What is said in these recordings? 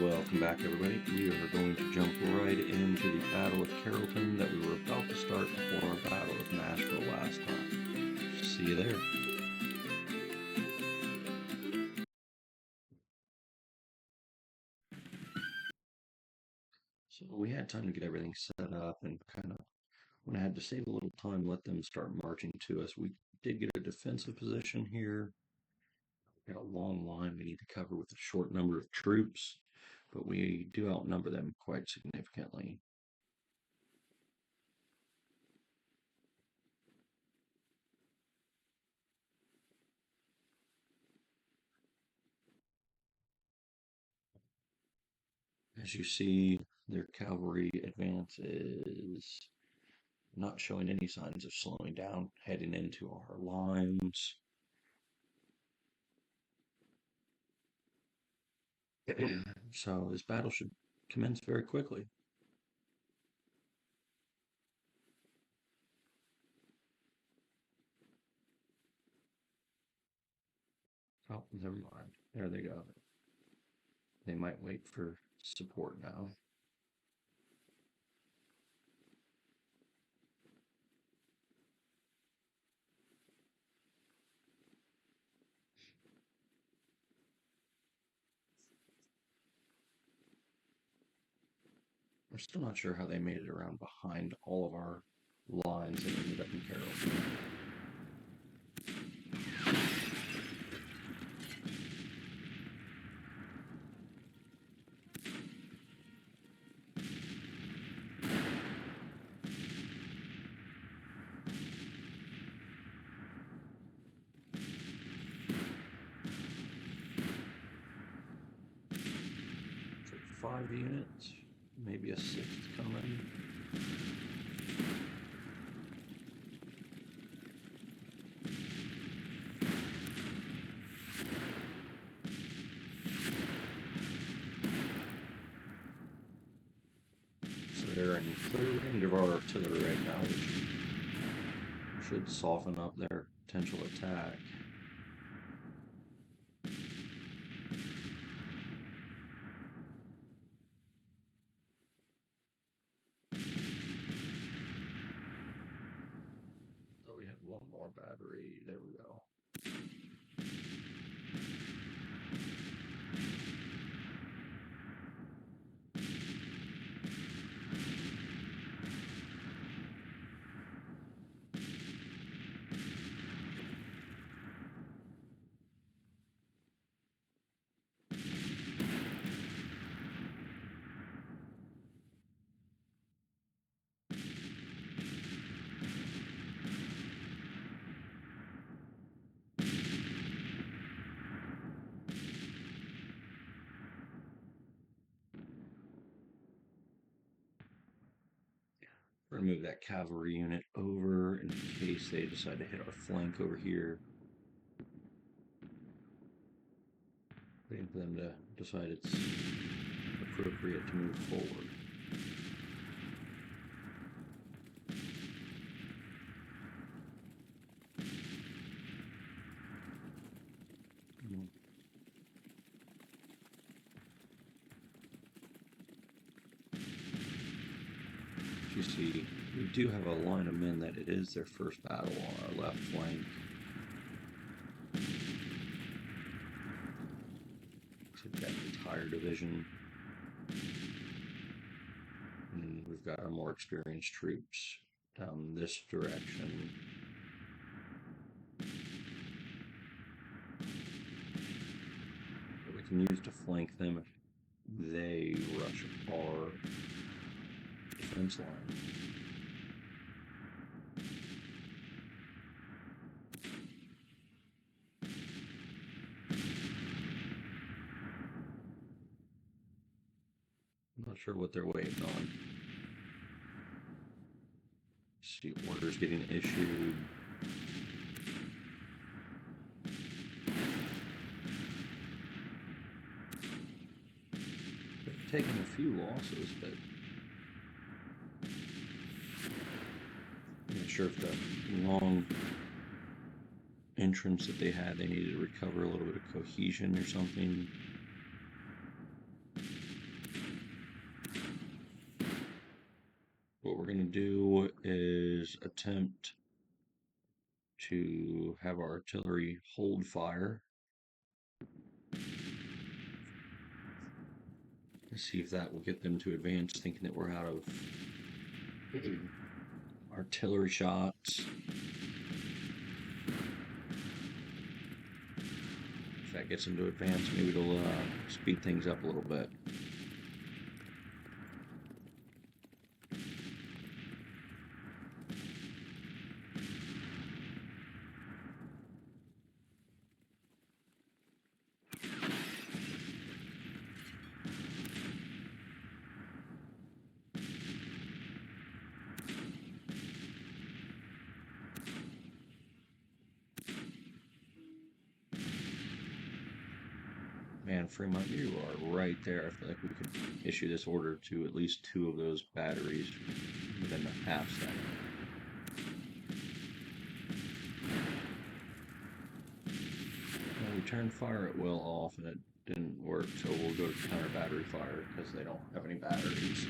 Welcome back, everybody. We are going to jump right into the Battle of Carrollton that we were about to start before our Battle of Nashville last time. See you there. So we had time to get everything set up and kind of, when I had to save a little time, let them start marching to us. We did get a defensive position here. We got a long line we need to cover with a short number of troops, but we do outnumber them quite significantly. As you see, their cavalry advance is not showing any signs of slowing down, heading into our lines. So this battle should commence very quickly. Oh, never mind. There they go. They might wait for support now. We're still not sure how they made it around behind all of our lines and ended up in Carrollton. For 5 units, maybe a sixth coming. So they're in clear range of our artillery right now, which should soften up their potential attack. So we have one more battery. There we go. We're going to move that cavalry unit over in case they decide to hit our flank over here. Waiting for them to decide it's appropriate to move forward. You see, we do have a line of men that it is their first battle on our left flank. So we've got the entire division. And we've got our more experienced troops down this direction. That we can use to flank them if they rush our defense line. I'm not sure what they're waiting on. See orders getting issued. They've taken a few losses, but I'm not sure if the long entrance that they had, they needed to recover a little bit of cohesion or something. what we're going to do is attempt to have our artillery hold fire. See if that will get them to advance, thinking that we're out of artillery shots. If that gets them to advance, maybe it'll speed things up a little bit. Man, Fremont, you are right there. I feel like we could issue this order to at least 2 of those batteries within a half second. Well, we turned fire at will off and it didn't work, so we'll go to counter battery fire because they don't have any batteries.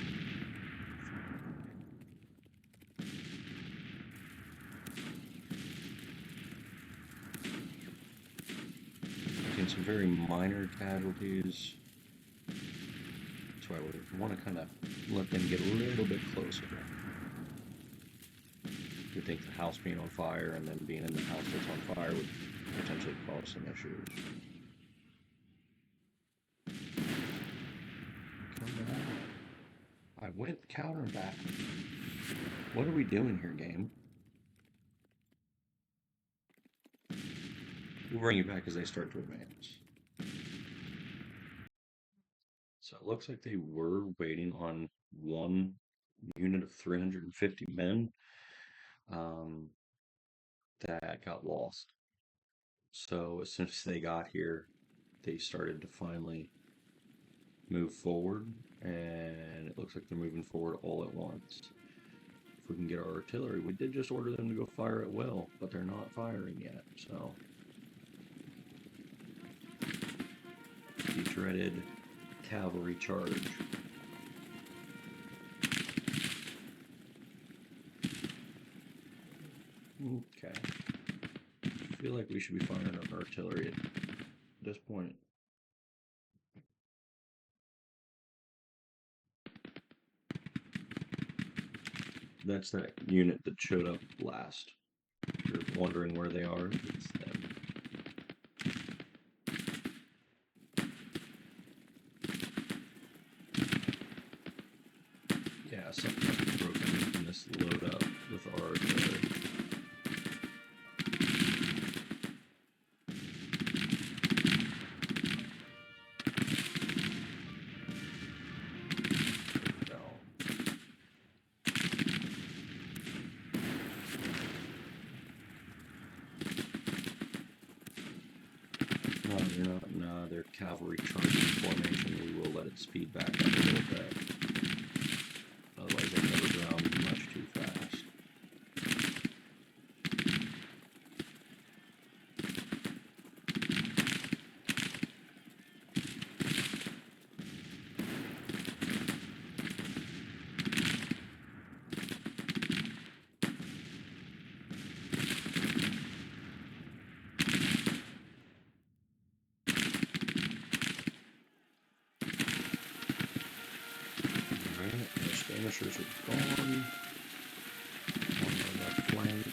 Some very minor casualties. That's why we want to kind of let them get a little bit closer. We think the house being on fire and then being in the house that's on fire would potentially cause some issues. Come on. I went counter back. What are we doing here, game? We'll bring you back as they start to advance. So it looks like they were waiting on one unit of 350 men that got lost. So as soon as they got here, they started to finally move forward, and it looks like they're moving forward all at once. If we can get our artillery, we did just order them to go fire at will, but they're not firing yet, so the dreaded cavalry charge. Okay. I feel like we should be firing our artillery at this point. That's that unit that showed up last. If you're wondering where they are, it's them. Yeah, something must be broken in this load up with our artillery. No, they're cavalry charging formation. We will let it speed back up a little bit. Otherwise, they'll never ground much too fast. Skirmishers are gone. On the left flank.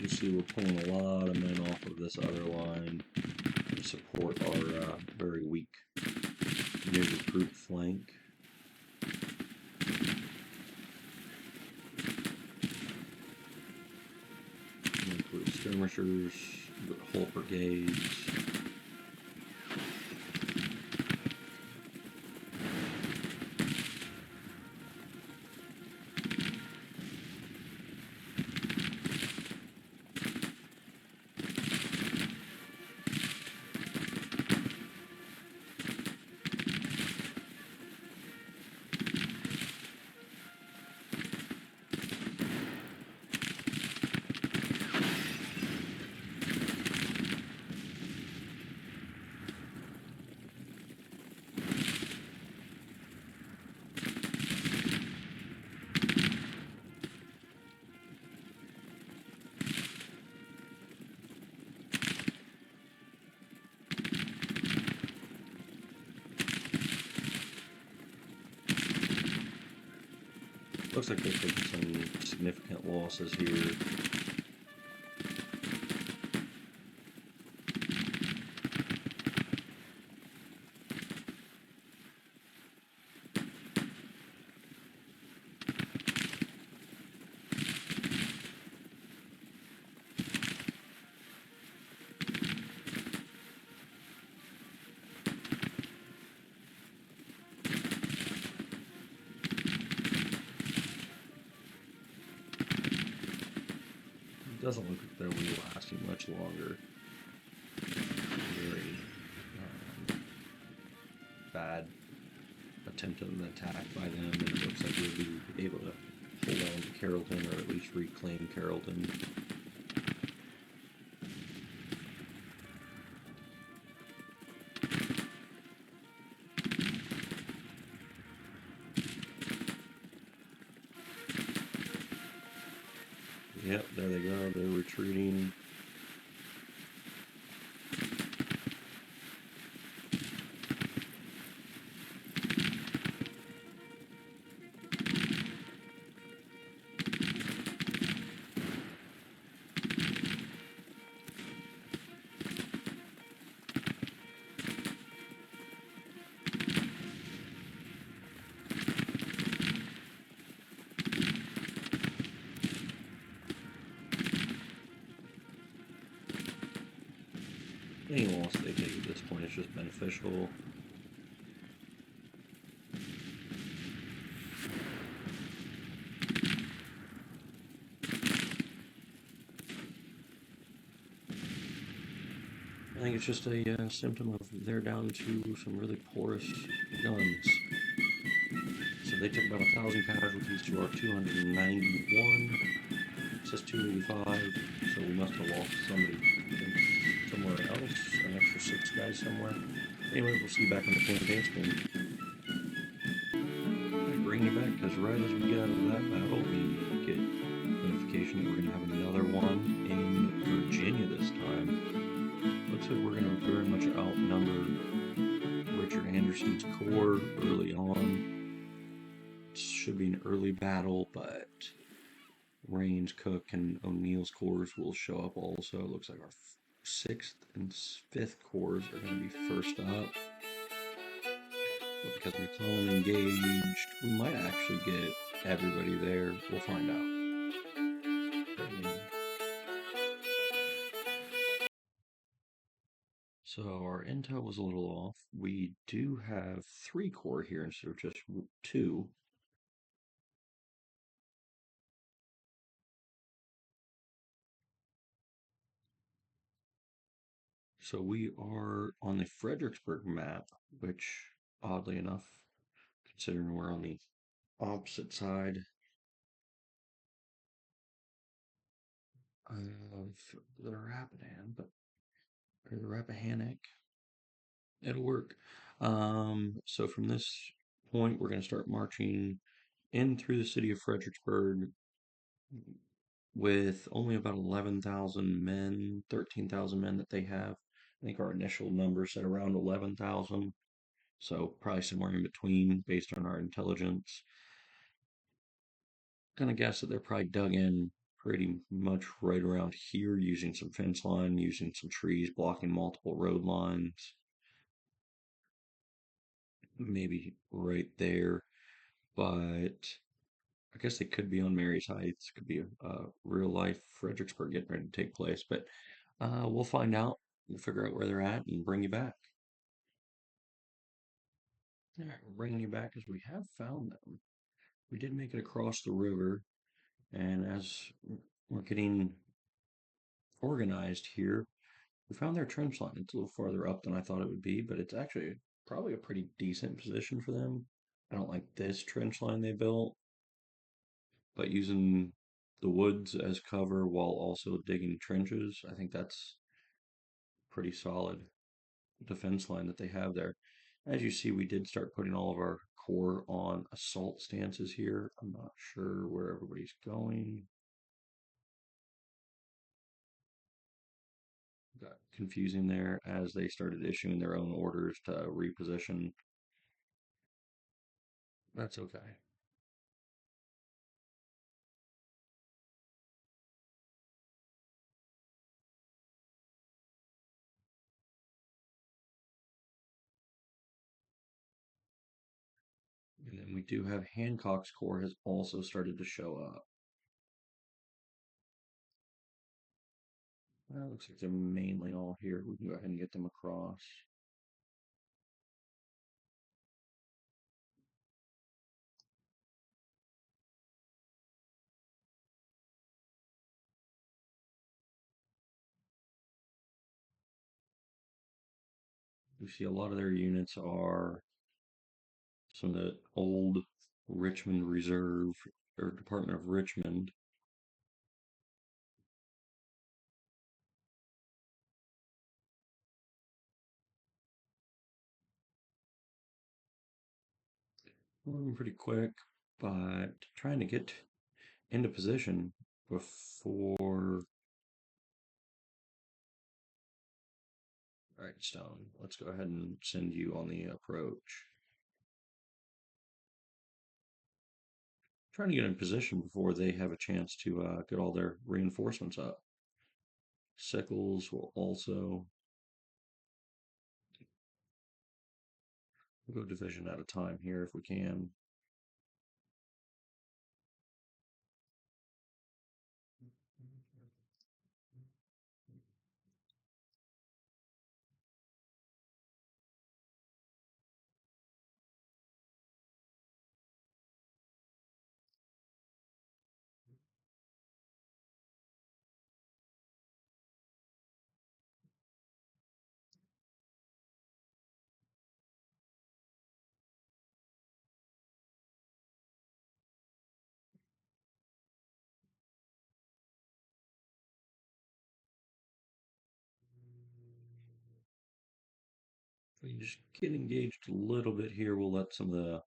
See, we're pulling a lot of men off of this other line to support our very weak new recruit flank. Include skirmishers, whole brigades. Looks like they've taken some significant losses here. It doesn't look like they'll be lasting much longer. Very bad attempt at an attack by them, and it looks like we'll be able to hold on to Carrolton, or at least reclaim Carrolton. Yep, there they go. They're retreating. Any loss they take at this point is just beneficial. I think it's just a symptom of they're down to some really porous guns. So they took about 1,000 casualties to our 291. It says 285, so we must have lost somebody somewhere else, an extra 6 guys somewhere. Anyway, we'll see you back on the campaign screen. I bring you back because right as we get out of that battle, we get notification that we're going to have another one in Virginia this time. Looks like we're going to very much outnumber Richard Anderson's corps early on. It should be an early battle, but Rains, Cook, and O'Neill's corps will show up also. It looks like our 6th and 5th corps are going to be first up. But because McClellan engaged, we might actually get everybody there. We'll find out. So our intel was a little off. We do have 3 corps here instead of just 2. So we are on the Fredericksburg map, which oddly enough, considering we're on the opposite side of the Rapidan, or the Rappahannock, it'll work. So from this point, we're going to start marching in through the city of Fredericksburg with only about 11,000 men, 13,000 men that they have. I think our initial number said around 11,000. So probably somewhere in between based on our intelligence. Gonna guess that they're probably dug in pretty much right around here using some fence line, using some trees blocking multiple road lines. maybe right there, but I guess they could be on Mary's Heights. Could be a real life Fredericksburg getting ready to take place, but we'll find out. We'll figure out where they're at and bring you back. All right, we're bringing you back as we have found them. We did make it across the river, and as we're getting organized here, we found their trench line. It's a little farther up than I thought it would be, but it's actually probably a pretty decent position for them. I don't like this trench line they built, but using the woods as cover while also digging trenches, I think that's pretty solid defense line that they have there. As you see, we did start putting all of our core on assault stances here. I'm not sure where everybody's going. Got confusing there as they started issuing their own orders to reposition. That's okay. And then we do have Hancock's Corps has also started to show up. Well, it looks like they're mainly all here. We can go ahead and get them across. You see a lot of their units are some of the old Richmond Reserve or Department of Richmond. Moving pretty quick, but trying to get into position before. All right, Stone, let's go ahead and send you on the approach. Trying to get in position before they have a chance to get all their reinforcements up. Sickles will also we'll go division at a time here if we can. We can just get engaged a little bit here. We'll let some of the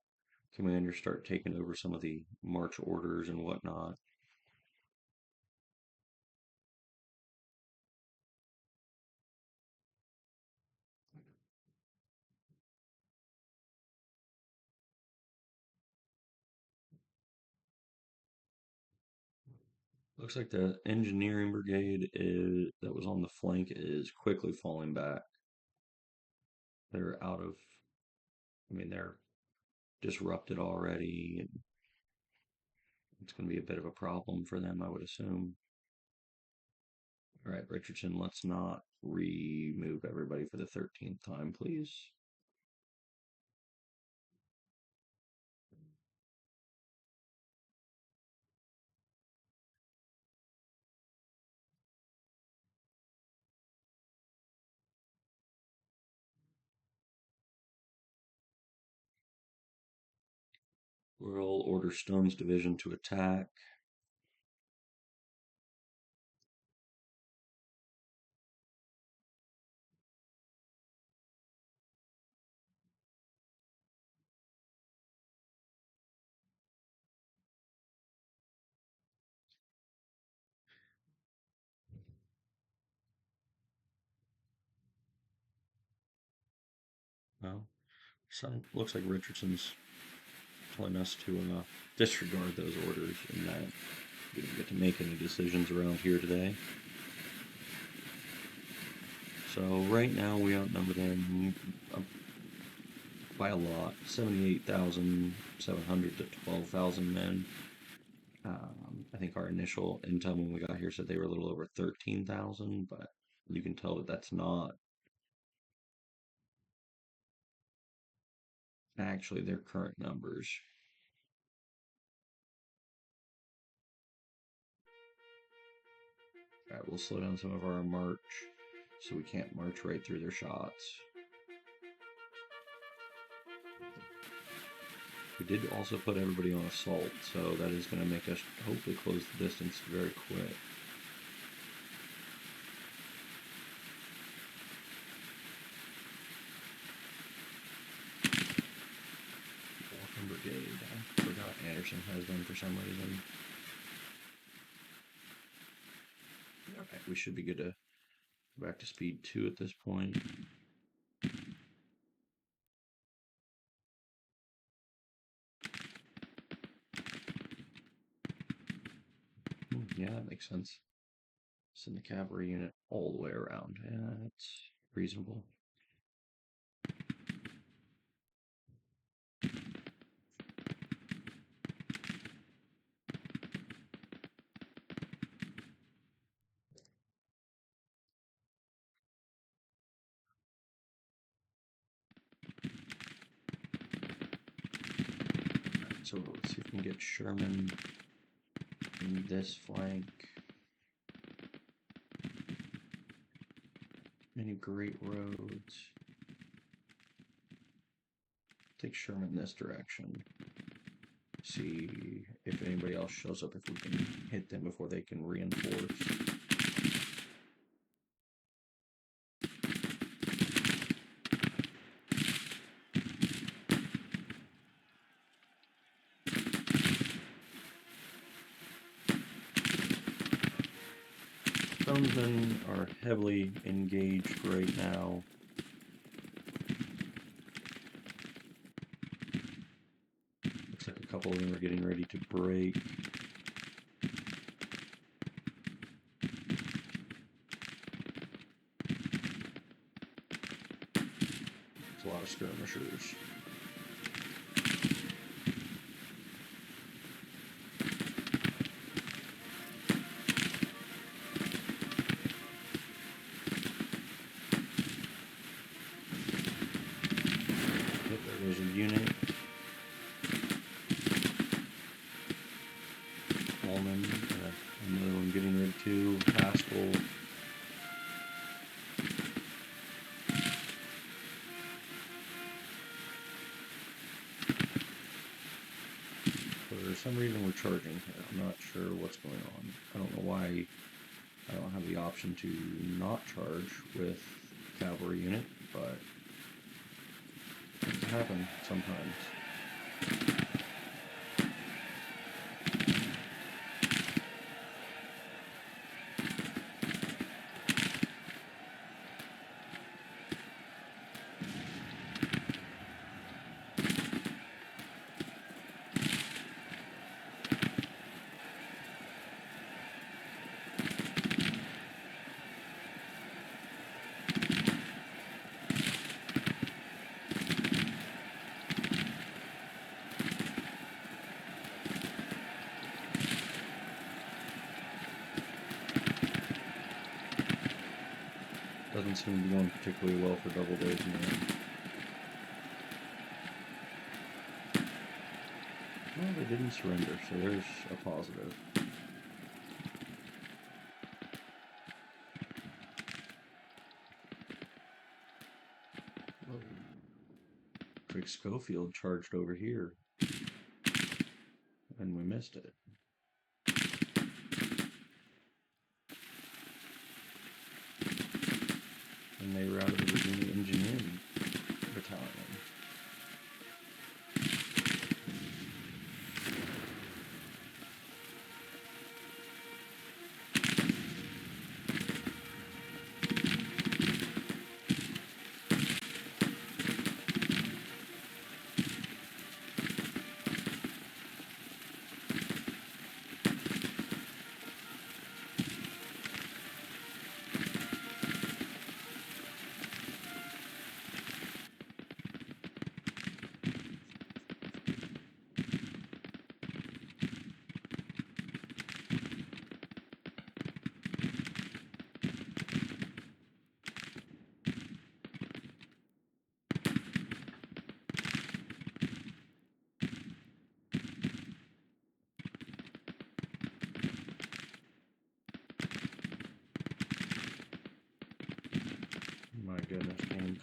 commanders start taking over some of the march orders and whatnot. Looks like the engineering brigade that was on the flank is quickly falling back. They're out of, I mean, they're disrupted already, and it's going to be a bit of a problem for them, I would assume. All right, Richardson, let's not remove everybody for the 13th time, please. We'll order Stone's division to attack. Well, so looks like Richardson's telling us to disregard those orders and that we don't get to make any decisions around here today. So right now we outnumber them by a lot, 78,700 to 12,000 men. I think our initial intel when we got here said they were a little over 13,000, but you can tell that that's not actually their current numbers. Alright, we'll slow down some of our march so we can't march right through their shots. We did also put everybody on assault, so that is going to make us hopefully close the distance very quick. Walking Brigade. I forgot Anderson has them for some reason. Alright, we should be good to go back to speed 2 at this point. Yeah, that makes sense. Send the cavalry unit all the way around. Yeah, that's reasonable. So let's see if we can get Sherman in this flank. Any great roads? Take Sherman this direction. See if anybody else shows up, if we can hit them before they can reinforce. Stonesmen are heavily engaged right now. Looks like a couple of them are getting ready to break. It's a lot of skirmishers. There's a unit. Allman, another one getting rid to Haskell. For some reason we're charging here. I'm not sure what's going on. I don't know why I don't have the option to not charge with cavalry unit, but it can happen sometimes. Doesn't seem to be going particularly well for double days now. Well, they didn't surrender, so there's a positive. Quick Schofield charged over here, and we missed it. And they were out of the Virginia Engineering Battalion.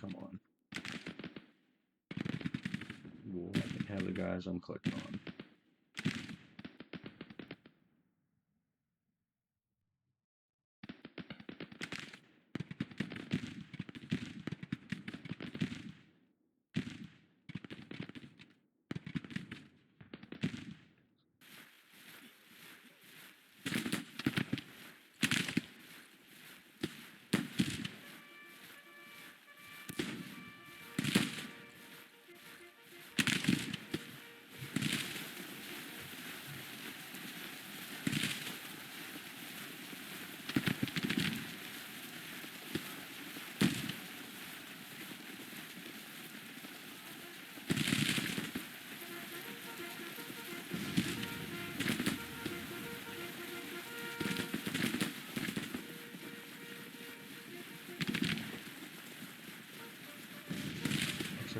Come on. We'll have the guys I'm clicking on.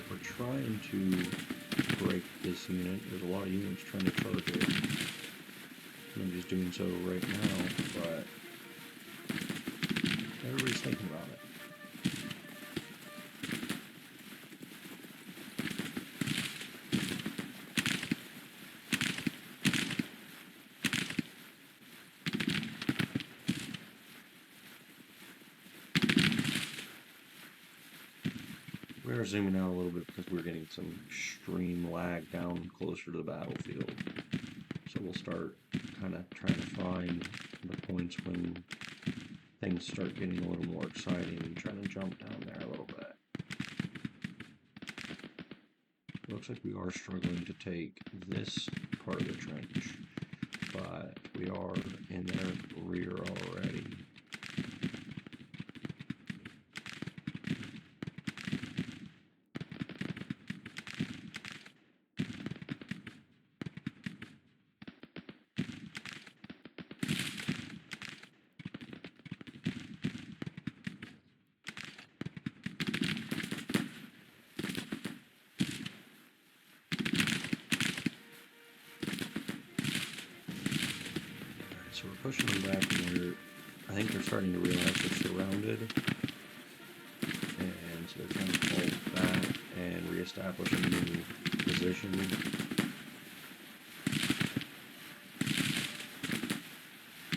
We're trying to break this unit. There's a lot of units trying to target it. I'm just doing so right now, but everybody's thinking about it. We're zooming out a little bit because we're getting some extreme lag down closer to the battlefield. So we'll start kind of trying to find the points when things start getting a little more exciting and trying to jump down there a little bit. Looks like we are struggling to take this part of the trench, but we are in their rear already. So we're pushing them back, and I think they're starting to realize they're surrounded, and so they're trying to pull back and reestablish a new position.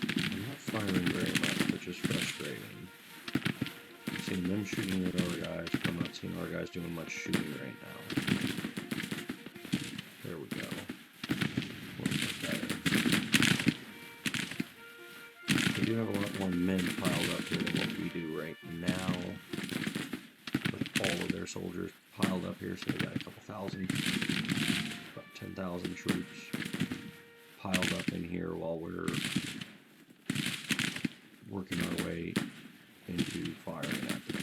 I'm not firing very much, which is frustrating. I'm seeing them shooting at our guys, but I'm not seeing our guys doing much shooting right now. There we go. We do have a lot more men piled up here than what we do right now, with all of their soldiers piled up here. So we got a couple thousand, about 10,000 troops piled up in here while we're working our way into firing at them.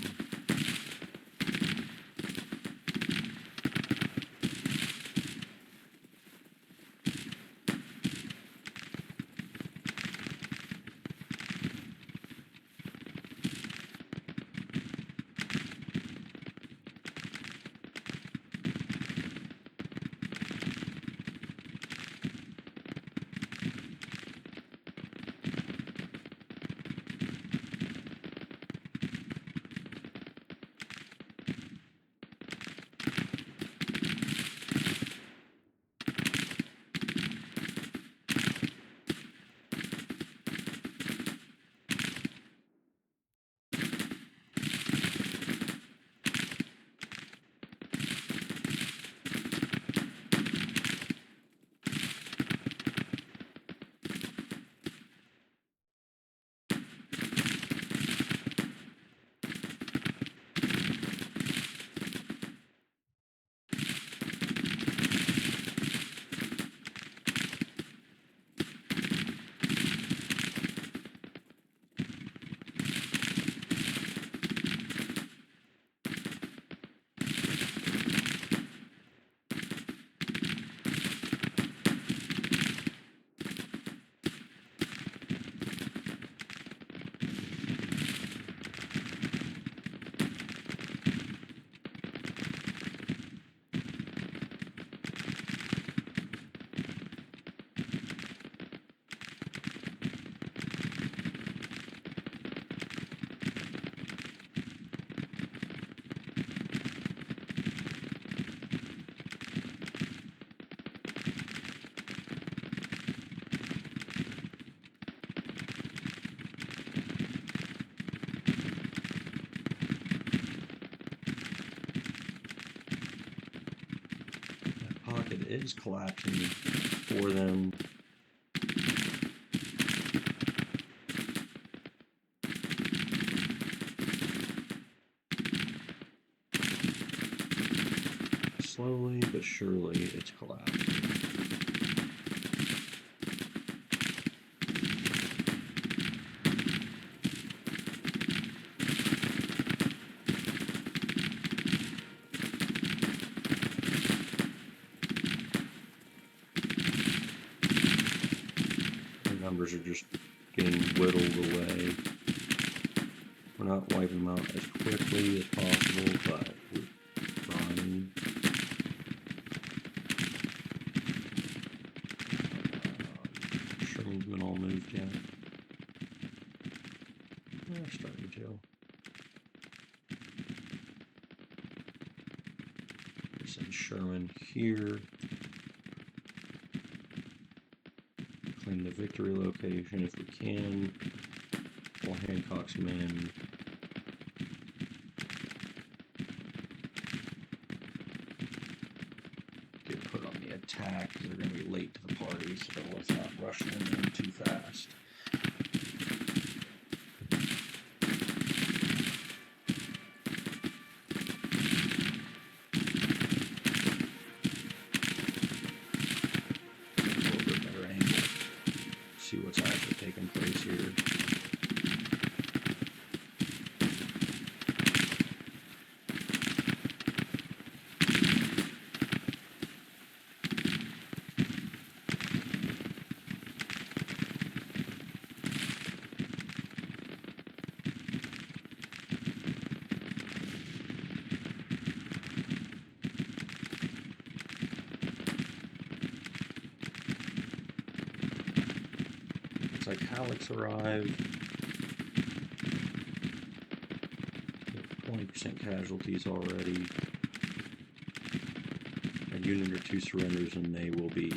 is collapsing for them. Slowly but surely, it's collapsing. The numbers are just getting whittled away. We're not wiping them out as quickly as possible, but we're trying. Sherman's been all moved yet. They're starting to. Send Sherman here. Claim the victory location if we can. While Hancock's men get put on the attack because they're going to be late to the party, so let's not rush them in too fast. A little bit better angle. See what's actually taking place here. Looks like Halleck's arrived. 20% casualties already. A unit or two surrenders and they will be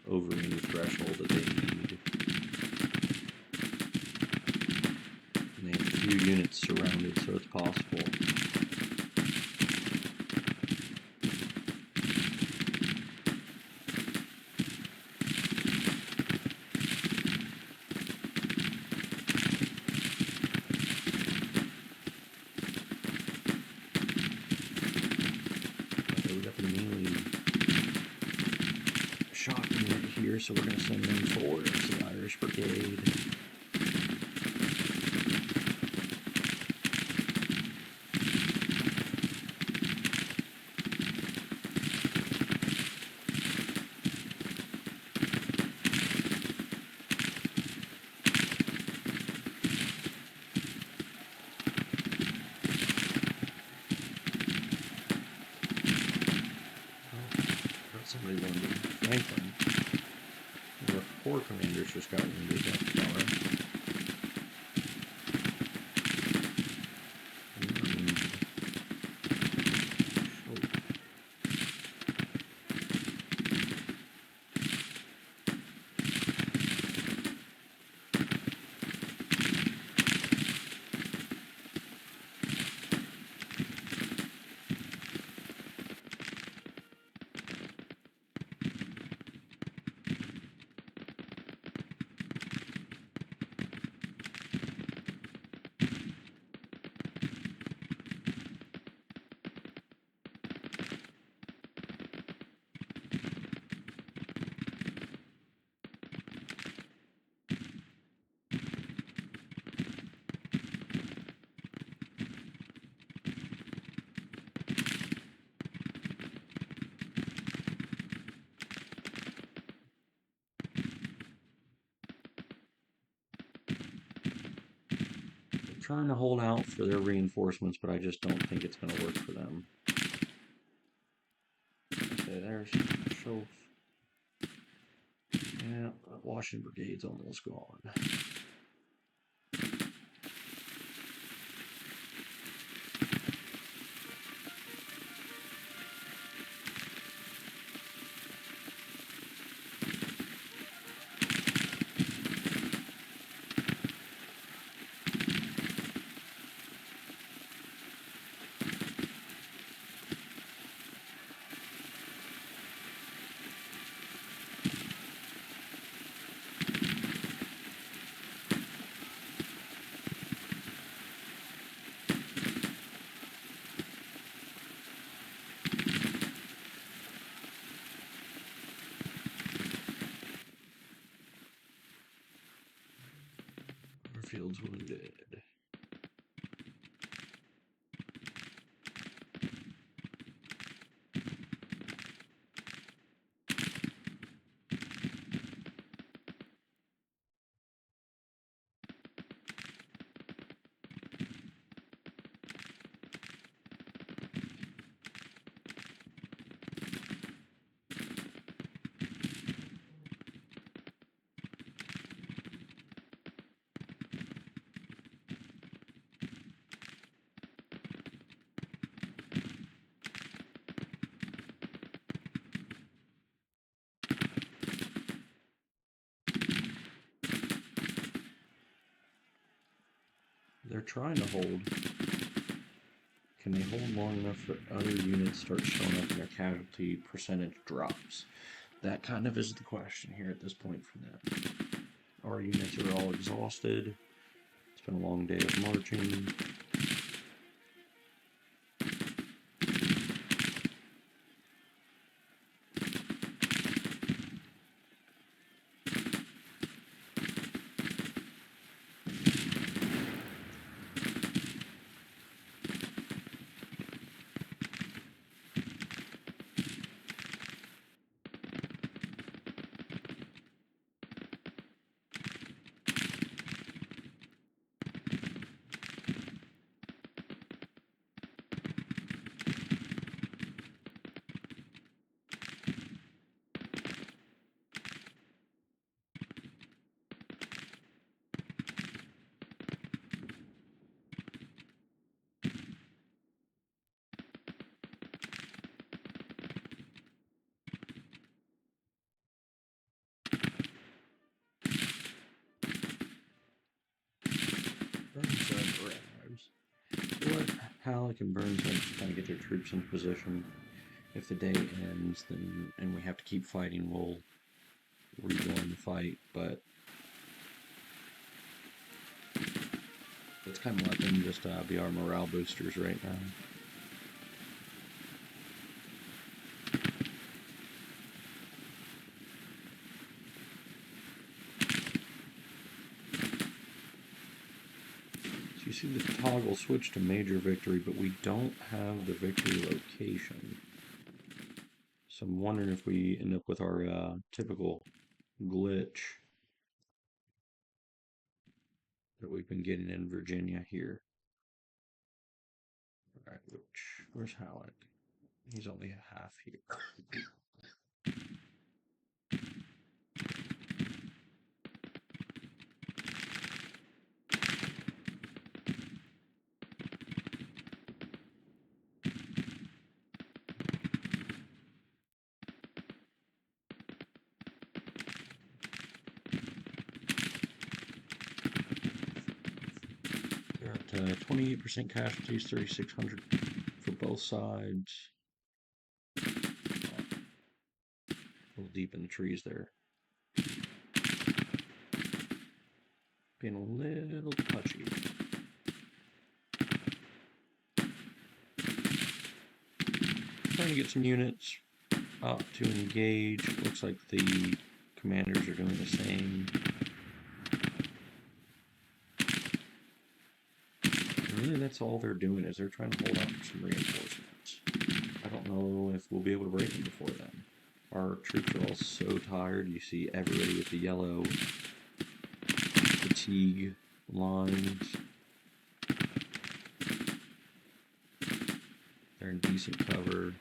over any threshold that they need. And they have a few units surrounded, so it's possible. So we're going to send them forward to the Irish Brigade. Got somebody going to Franklin. Corps commanders just got wounded, that's far. Trying to hold out for their reinforcements, but I just don't think it's going to work for them. Okay, there's Schoaf. Yeah, Washington Brigade's almost gone. Fields wounded. They're trying to hold. Can they hold long enough for other units start showing up and their casualty percentage drops? That kind of is the question here at this point for them. Our units are all exhausted. It's been a long day of marching. Burnside arrives. Let Halleck and Burnside just kind of get their troops in position. If the day ends, then and we have to keep fighting, we'll rejoin the fight. But let's kind of let them just be our morale boosters right now. So you see the toggle switch to major victory, but we don't have the victory location. So I'm wondering if we end up with our typical glitch that we've been getting in Virginia here. Alright, where's Halleck? He's only half here. They're at 28% casualties, 3,600 for both sides. A little deep in the trees there. Being a little touchy. Trying to get some units up to engage. Looks like the commanders are doing the same. Really, that's all they're doing is they're trying to hold out for some reinforcements. I don't know if we'll be able to break them before then. Our troops are all so tired. You see everybody with the yellow fatigue lines. They're in decent cover.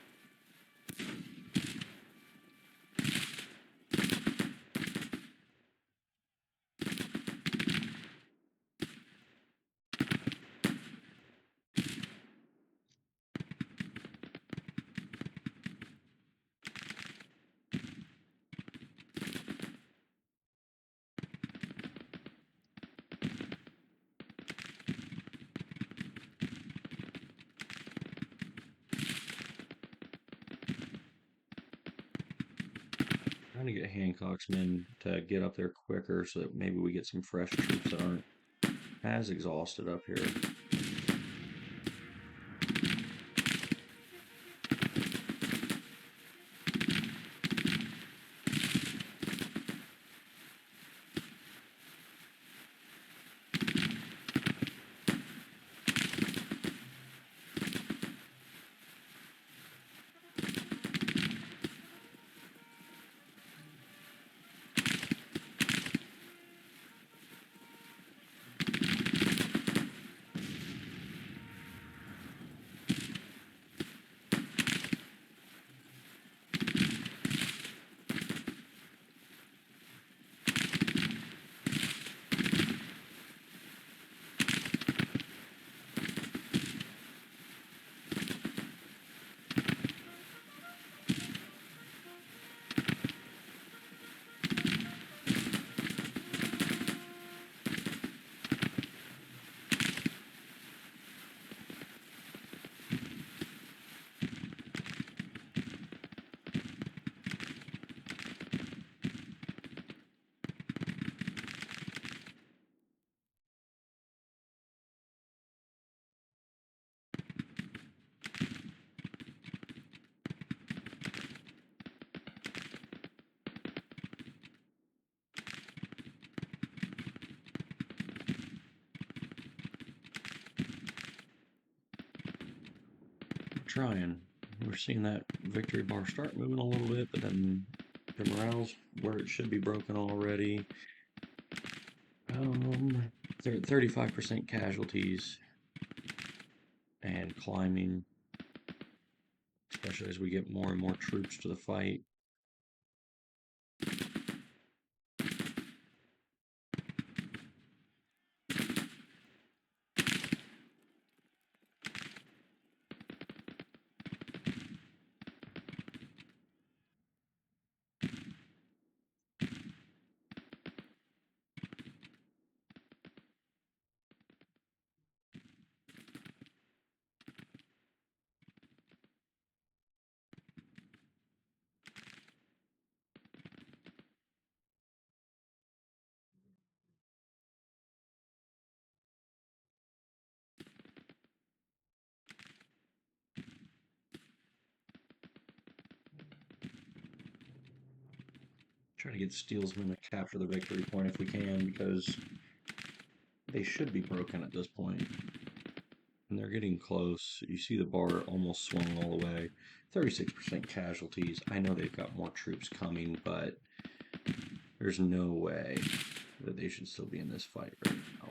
Trying to get Hancock's men to get up there quicker so that maybe we get some fresh troops that aren't as exhausted up here. trying. We're seeing that victory bar start moving a little bit, but then the morale's where it should be broken already. 35% casualties and climbing, especially as we get more and more troops to the fight. Try to get Steelsmen to capture the victory point if we can, because they should be broken at this point. And they're getting close. You see the bar almost swung all the way. 36% casualties. I know they've got more troops coming, but there's no way that they should still be in this fight right now.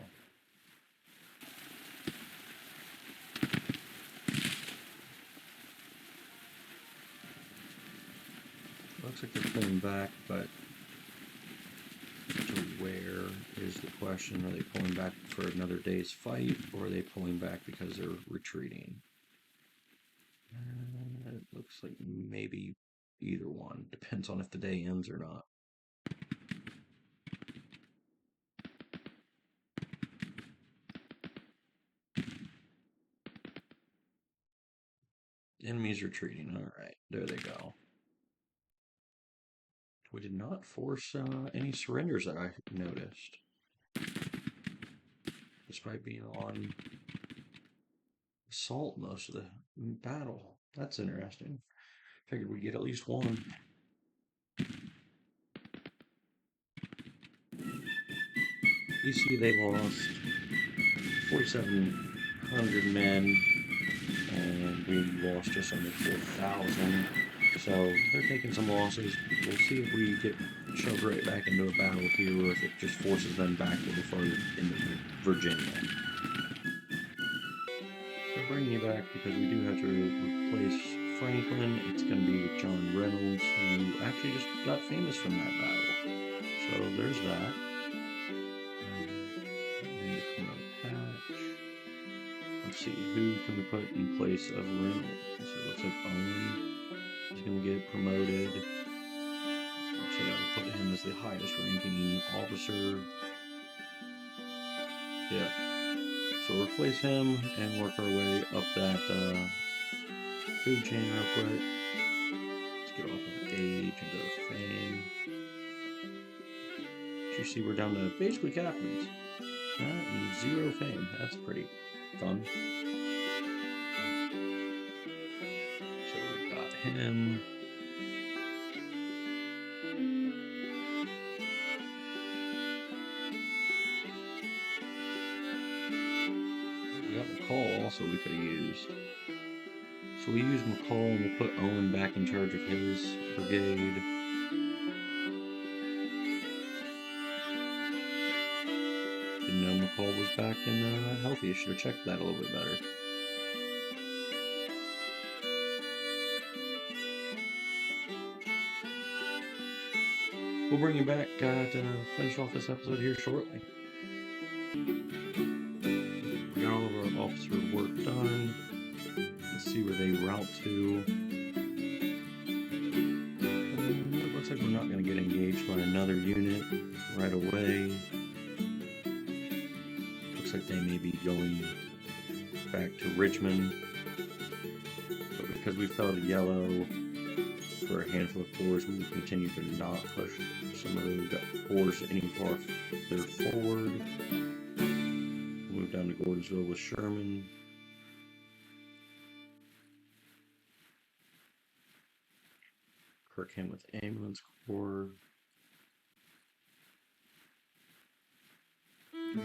Looks like they're pulling back, but to where is the question? Are they pulling back for another day's fight, or are they pulling back because they're retreating? It looks like maybe either one. Depends on if the day ends or not. Enemies retreating. All right, there they go. We did not force any surrenders that I noticed, despite being on assault most of the battle. That's interesting. Figured we'd get at least one. You see they lost 4,700 men, and we lost just under 4,000. So they're taking some losses. We'll see if we get shoved right back into a battle here, or if it just forces them back a little farther into Virginia. So bringing you back because we do have to replace Franklin. It's going to be with John Reynolds, who actually just got famous from that battle. So there's that. Let's see, who can we put in place of Reynolds? So it looks like Owen is going to get promoted. So that'll put him as the highest ranking officer. Yeah. So we'll replace him and work our way up that food chain real quick. Let's get off of age and go to fame. As you see, we're down to basically captains. And 0 fame. That's pretty fun. So we've got him. We got McCall also we could have used. So we use McCall and we'll put Owen back in charge of his brigade. Didn't know McCall was back and healthy. I should have checked that a little bit better. We'll bring you back to finish off this episode here shortly. We got all of our officer work done. Let's see where they route to. It looks like we're not going to get engaged by another unit right away. Looks like they may be going back to Richmond. But because we fell to yellow for a handful of corps, we will continue to not push some of those corps any farther forward. We'll move down to Gordonsville with Sherman. Kirkham with Ambulance Corps.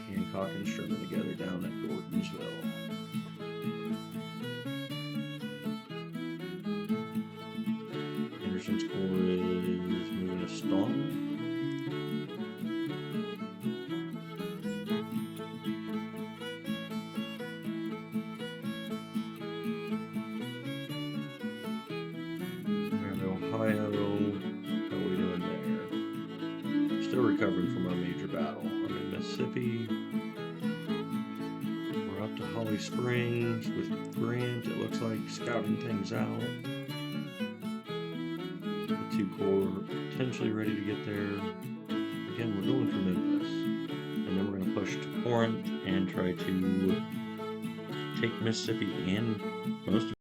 Hancock and Sherman together down at Gordonsville. Ohio. How are we doing there? Still recovering from our major battle. I'm in Mississippi. We're up to Holly Springs with Grant. It looks like scouting things out. The 2 Corps potentially ready to get there. Again, we're going for Memphis. And then we're going to push to Corinth and try to take Mississippi and most of